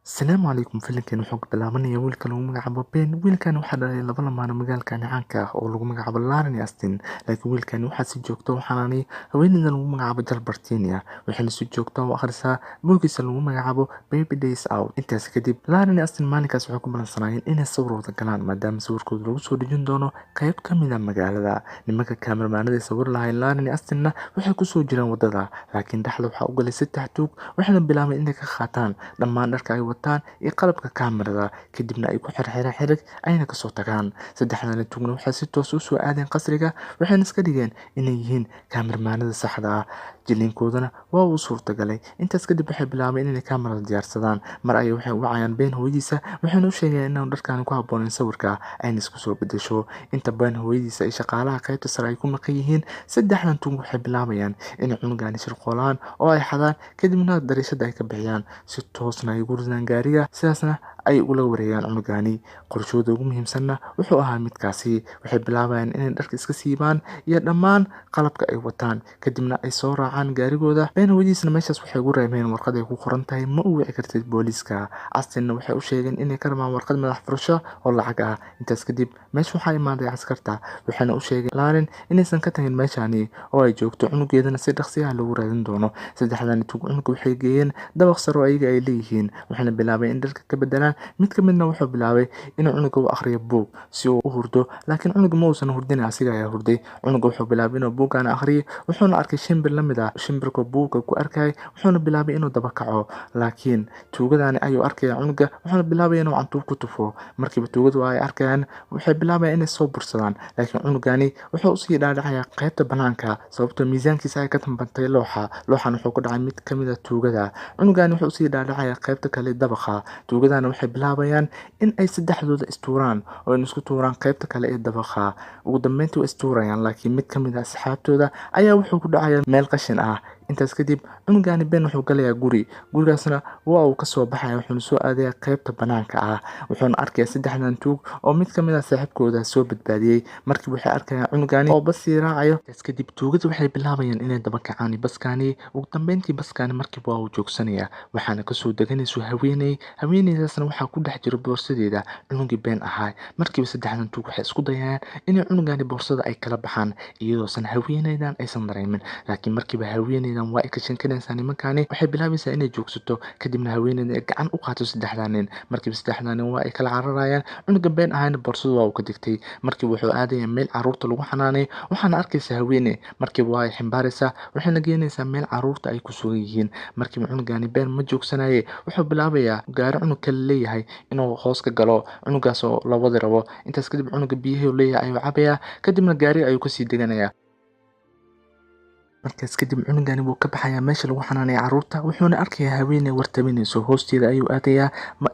Asalaamu calaykum filimkeen wuxuu ka bilaabanayaa wiilka lagu magacaabo Ben. Wiilkan waxaa dhalay laba lamaane magaalkani caanka ah oo lagu magacaabo Lauren iyo Austin. Laakiin wiilkani waxaa si joogto u xanaanay haweeneyda lagu magacaabo Jalbertinia, waxayna si joogto ah u akhrisaa buuggiisa lagu magacaabo Baby Days Out. Intaas kadib, Lauren iyo Austin maalinkaas waxay ku ballansanaayeen inay sawir wada galaan maadaama sawirkooda lagu soo dhejin doono qayb ka mid ah magaalada. Nimanka kaameramanada sawir lahayn Lauren iyo Austinna waxay ku soo jiraan wadada, laakiin dhexda waxaa u galay 3 tuug waxayna bilaabeen inay ka qaataan dhammaan dharka ay wataan iyo qalabka kaamirada, kadibna ay ku xirxiraan xirig ayna kasoo tagaan. Saddexdani tuugna waxay si toos u soo aadeen qasriga, waxayna iska dhigeen inay yihiin kaamirmaanada saxda ah. Jiliinkoodana waa uu suurtagalay. Intaas kadib waxay bilaabeen inay kaamirada diyaarsadaan. Mar ayay waxay u wacayaan Ben hooyadiisa, waxayna u sheegayaan inaan dharkaan ku habboonayn sawirka ayna isku soo beddesho. Inta Ben hooyadiisa ay shaqaalaha qaybta sare ay ku maqan yihiin, saddexdan tuug waxay bilaabayaan inay cunugaani shirqoolaan oo ay xadaan, kadibna dariishada ay ka bixiyaan si toosna ay ugu ridaan gaariga, sidaasna ay ula wareegaan cunugaani. Qorshooda ugu muhiimsanna wuxuu ahaa midkaasi. Waxay bilaabayaan inay dharka iska siibaan iyo dhammaan qalabka ay wataan, kadibna ay soo raacaan gaarigooda. Ben hooyadiisna meeshaas waxay ugu reebeen warqad ay ku qoran tahay ma u wici kartid booliiska. Austinna waxay u sheegeen inay ka rabaan warqad madax furasho oo lacag ah. Intaas kadib meesha waxaa imaaday askarta, waxayna u sheegeen Lauren inaysan ka tagin meeshaani oo ay joogto cunugeedana si dhaqsi ah loogu raadin doono. Saddexdani tuug cunuga waxay geeyeen dabaq sare oo ayaga ay leeyihiin, waxayna bilaabeen in dharka ka beddelaan. Mid ka midna wuxuu bilaabay inuu cunuga u akhriyo buug si uu u hurdo, laakiin cunuga ma uusan hurdin, asiga ayaa hurday. Cunuga wuxuu bilaabay inuu buuggaan akhriyo, wuxuuna arkay shimbir la mid ah shimbirka buugga ku arkay, wuxuuna bilaabay inuu daba kaco. Laakiin tuugadaani ayuu arkaya cunuga, wuxuuna bilaabay inuu cantuub ku tufo. Markiiba tuugadu ay arkayaan, waxay bilaabayaan inay soo bursadaan, laakiin cunugaani wuxuu u sii dhaadhacayaa qaybta banaanka sababtoo miisaankiisa ay ka tambantay looxa. Looxan wuxuu ku dhacay mid ka mid ah tuugada. Cunugaani wuxuu usii dhaadhacayaa qaybta kale dabaqa. Tuugadana waxay bilaabayaan in ay saddexdooda istuuraan oo ay isku tuuraan qaybta kale ee dabaqa. Ugu dambeyntii way istuurayaan, laakiin mid ka mid ah asxaabtooda ayaa wuxuu ku dhacayaa meel qashin ah. Intaas kadib, cunugaani Ben wuxuu galayaa gurigaasna waa uu ka soo baxaya, wuxuuna soo aadayaa qaybta banaanka ah. Wuxuuna arkayaa saddexdan tuug oo mid ka mid ah saaxiibkooda soo badbaadiyay. Markiiba waxay arkayaan cunugaani oo bas sii raacayo. Intaas kadib, tuugadu waxay bilaabayaan inay daba kacaan baskaani. Ugu dambeyntii, baskaani markiiba waa uu joogsanayaa, waxaana kasoo deganayso haweeneydaasna waxaa ku dhex jira boorsadeeda cunugii Ben ahaa. Markiiba saddexdan tuug waxay isku dayayaan inay cunugaani boorsada ay kala baxaan iyadoosan haweeneydan aysan dareemin, laakiin markiiba haweeneydan waa ay ka shankanaysaa nimankaani. Waxay bilaabaysaa inay joogsato, kadibna haweeneydan ay gacan u qaato saddexdan nin. Markiiba saddexdan nin waa ay kala cararayaan. Cunuga Ben ahayna boorsada waa uu ka digtay. Markiiba wuxuu aadayaa meel carruurta lagu xanaaneeyo, waxaana arkaysaa haweeney. Markiiba waa ay ximbaaraysaa, waxayna geynaysaa meel carruurta ay ku sugan yihiin. Markiiba cunugaani Ben ma joogsanaye, wuxuu bilaabayaa gaari cunug kale leeyahay inuu hoos ka galo, cunugaas oo la wadi rabo. Intaas kadib, cunuga biyihii uu leeyahay ayuu cabayaa, kadibna gaari ayuu kasii deganayaa. Markaas kadib, cunugaani wuu ka baxayaa meesha lagu xanaaneeyo carruurta, wuxuuna arkayaa haweeney wartaminayso. Hoosteeda ayuu aadayaa,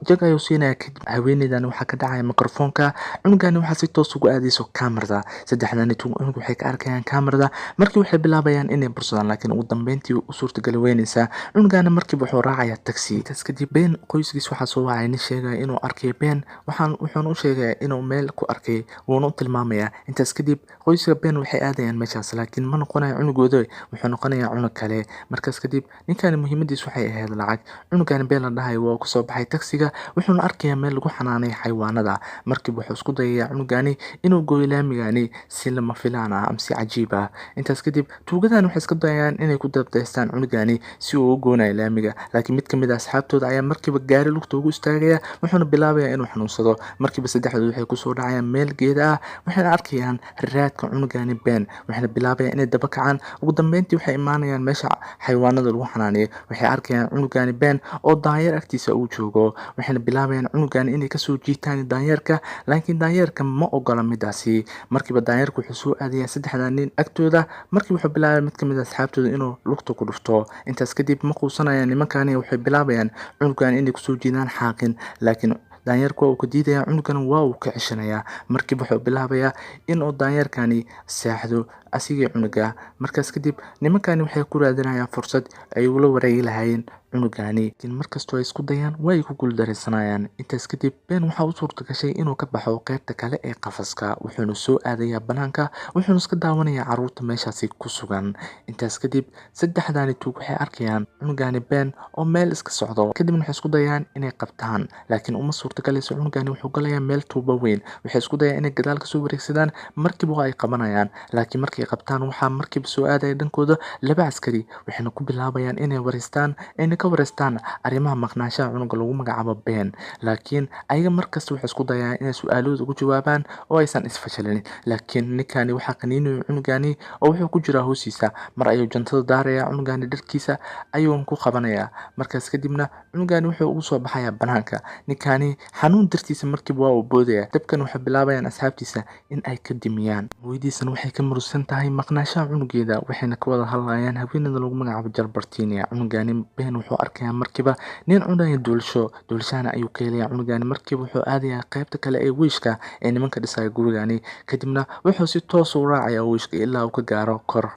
jag ayuu siinayaa. Kadib haweeneydan waxaa ka dhacaya mikrofoonka. Cunugaani waxaa si toos ugu aadayso kaamirada. Saddexdani tuug cunuga waxay ka arkayaan kaamirada, markii waxay bilaabayaan inay bursadaan, laakiin ugu dambeyntii u suurtagali weynaysaa. Cunugaani markiiba wuxuu raacayaa taxi. Intaas kadib, Ben qoyskiis waxaa soo wacay nin sheegaya inuu arkay Ben, wuxuuna u sheegayaa inuu meel ku arkay, wuuna u tilmaamayaa. Intaas kadib, qoyska Ben waxay aadayaan meeshaas, laakiin ma noqonayo cunugooda, wuxuu noqonayaa cunug kale. Markaas kadib, ninkaani muhiimadiisu waxay ahayd lacag. Cunugaani Ben la dhahayo waa ku soo baxay taxiga, wuxuuna arkayaa meel lagu xanaaneeyo xayawaanada. Markiiba wuxuu isku dayayaa cunugaani inuu gooyo laamigaani si lama filaan ah ama si cajiib ah. Intaas kadib, tuugadani waxay iska dayayaan inay ku dabdaystaan cunugaani si uu u goonayo laamiga, laakiin mid ka mid ah asxaabtooda ayaa markiiba gaari lugta ugu istaagaya, wuxuuna bilaabayaa inuu xanuunsado. Markiiba saddexdoodu waxay ku soo dhacayaan meel geeda ah, waxayna arkayaan raadka cunugaani Ben, waxayna bilaabayaan inay daba kacaan. Ugu dambeyntii, waxay imaanayaan meesha xayawaanada lagu xanaaneeyo. Waxay arkayaan cunugaani Ben oo daanyeer agtiisa uu joogo, waxayna bilaabayaan cunugaani inay kasoo jiitaan daanyeerka, laakiin daanyeerka ma ogola midaasi. Markiiba daanyeerku wuxuu soo aadayaa saddexdan nin agtooda. Markiiba wuxuu bilaabay mid ka mid ah asxaabtooda inuu lugta ku dhufto. Intaas kadib, ma quusanayaan nimankaani, waxay bilaabayaan cunugaani inay kusoo jiidaan xaaqin, laakiin daanyeerku waa uu ka diidayaa, cunugana waa uu ka ceshanayaa. Markiiba wuxuu bilaabayaa inuu daanyeerkani seexdo asigii cunuga. Markaas kadib, nimankaani waxay ku raadinayaan fursad ay ula wareegi lahaayeen cunugani laakiin markastoo ay isku dayaan way ku guuldareysanayaan. Intaas kadib Ben waxaa u suurta gashay inuu ka baxo qaybta kale ee qafaska, wuxuuna soo aadayaa banaanka, wuxuuna iska daawanayaa carruurta meeshaasi ku sugan. Intaas kadib saddexdaani tuug waxay arkayaan cunugani Ben oo meel iska socdo, kadibna waxay isku dayaan inay qabtaan, laakiin uma suurtagelayso. Cunugani wuxuu galayaa meel tuubo weyn, waxay isku dayaan inay gadaal ka soo wareegsadaan, markiiba waa ay qabanayaan, laakiin markay qabtaan waxaa markiiba soo aadaya dhankooda laba askari, waxayna ku bilaabayaan inay wareystaan, ayna ka wareystaan arrimaha maqnaanshaha cunuga lagu magacaabo Ben. Laakiin ayaga markasta waxay isku dayaan inay su'aalahooda uga jawaabaan oo aysan isfashalin, laakiin ninkani waxaa qaniinayo cunugani oo wuxuu ku jiraa hoostiisa. Mar ayuu jantada daaraya cunugani dharkiisa ayuu ku qabanayaa, markaas kadibna cunugani wuxuu ugu soo baxayaa banaanka. ninkani xanuun dartiisa markiiba waa uu boodaya. Dabkan waxay bilaabayaan asxaabtiisa in ay ka dimiyaan. Hooyadiisana waxay ka murugsan tahay maqnaanshaha cunugeeda, waxayna ka wada hadlayaan haweeneyda lagu magacaabo Jalbartinia. Cunugani Ben wuxuu arkayaa markiiba nin cunaya duulshana ayuu ka helayaa. Cunugani markiiba wuxuu aadayaa qaybta kale ee wiishka ee nimanka dhisaya gurigani, kadibna wuxuu si toos u raacayaa wiishka ilaa uu ka gaaro kor.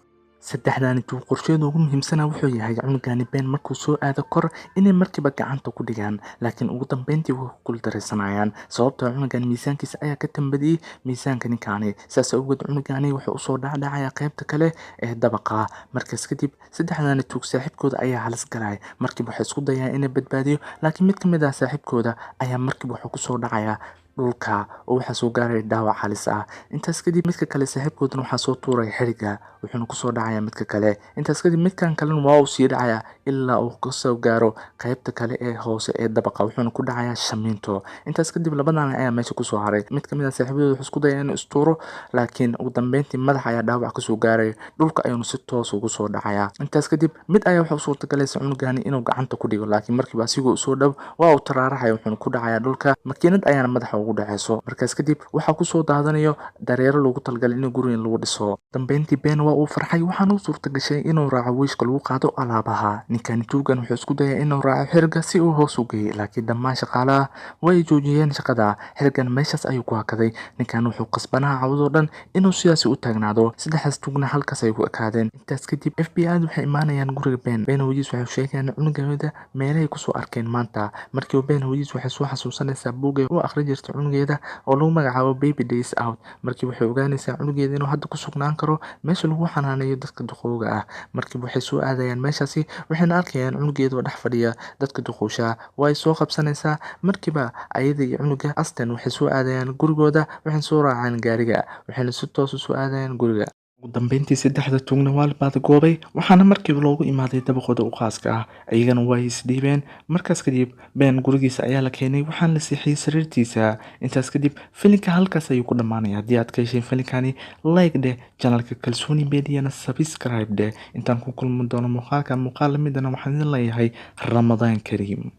saddexdaani tuug qorsheedu ugu muhiimsana wuxuu yahay cunugani Ben markuu soo aado kor inay markiiba gacanta ku dhigaan, laakiin ugu dambeyntii way ku guuldareysanayaan sababtoo cunugani miisaankiisa ayaa ka tambadiyey miisaanka ninkani. Saas awgeed cunugani wuxuu usoo dhacdhacaya qaybta kale ee dabaqa. Markaas kadib saddexdaani tuug saaxiibkooda ayaa halis galaya, markiiba waxay isku dayaan inay badbaadiyo, laakiin mid ka mid ah saaxiibkooda ayaa markiiba wuxuu kusoo dhacaya dhulka oo waxaa soo gaaraya dhaawac halis ah. Intaas kadib midka kale saaxiibkoodana waxaa soo tuuraya xiriga, wuxuuna kusoo dhacaya midka kale. Intaas kadib midkan kalena waa uu sii dhacaya ilaa uu kasoo gaaro qaybta kale ee hoose ee dabaqa, wuxuuna ku dhacaya shamiinto. Intaas kadib labadan ayaa meesha kusoo haray. Mid ka mid ah saaxiibadooda wuxuu isku dayay inuu istuuro, laakiin ugu dambeyntii madax ayaa dhaawac kasoo gaaraya, dhulka ayuuna si toos ugu soo dhacaya. Intaas kadib mid ayaa wuxuu u suurtagelaysa cunugani inuu gacanta ku dhigo, laakiin markiiba asigoo soo dhow waa uu taraaraxaya, wuxuuna ku dhacaya dhulka. Makiinad ayaana madaxa ugu dhaceyso. Markaas kadib waxaa kusoo daadanayo dareero loogu talagalay in gurigan lagu dhiso. Dambeyntii Ben waa uu farxay, waxaana u suurta gashay inuu raaco wiishka lagu qaado alaabaha. ninkani tuugan wuxuu isku dayay inuu raaco xiriga si uu hoos u geeyo, laakiin dhammaan shaqaalaha way joojiyeen shaqada. xirigan meeshaas ayuu ku hakaday. ninkan wuxuu qasbanaa cawdoo dhan inuu sidaasi u taagnaado. saddexdaas tuugna halkaas ay ku ekaadeen. Intaas kadib FBI waxay imaanayaan guriga Ben hooyadiis waxay sheegayaan cunugooda meelahay kusoo arkeen maanta. markii Ben hooyadiis waxay soo xasuusanaysaa buugay u akhri jirtay cunugeeda oo lagu magacaabo Baby Days Out. markii waxay ogaanaysaa cunugeeda inuu hadda ku sugnaan karo meesha lagu xanaaneeyo dadka duqowga ah. markii waxay soo aadayaan meeshaasi, waxayna arkayaan cunugeeda oo dhex fadhiya dadka duqowsha. way soo qabsanaysaa. markiiba ayada iyo cunuga Aston waxay soo aadayaan gurigooda, waxayna soo raacaan gaariga, waxayna si toos u soo aadayaan guriga. ugu dambeyntii saddexda tuugna waa la baadagoobay, waxaana markiiba loogu imaaday dabaqooda u khaaska ah. iyagana way isdhiibeen. markaas kadib Ben gurigiisa ayaa la keenay, waxaana la siixiyey sariirtiisa. intaas kadib filimka halkaas ayuu ku dhammaanaya. haddii aad ka hesheen filimkani, like dheh, channelka Kalsooni Mediana subscribe dheh. intaan ku kulmi doono muuqaal lamidana waxaan idin leeyahay Ramadaan Kariim.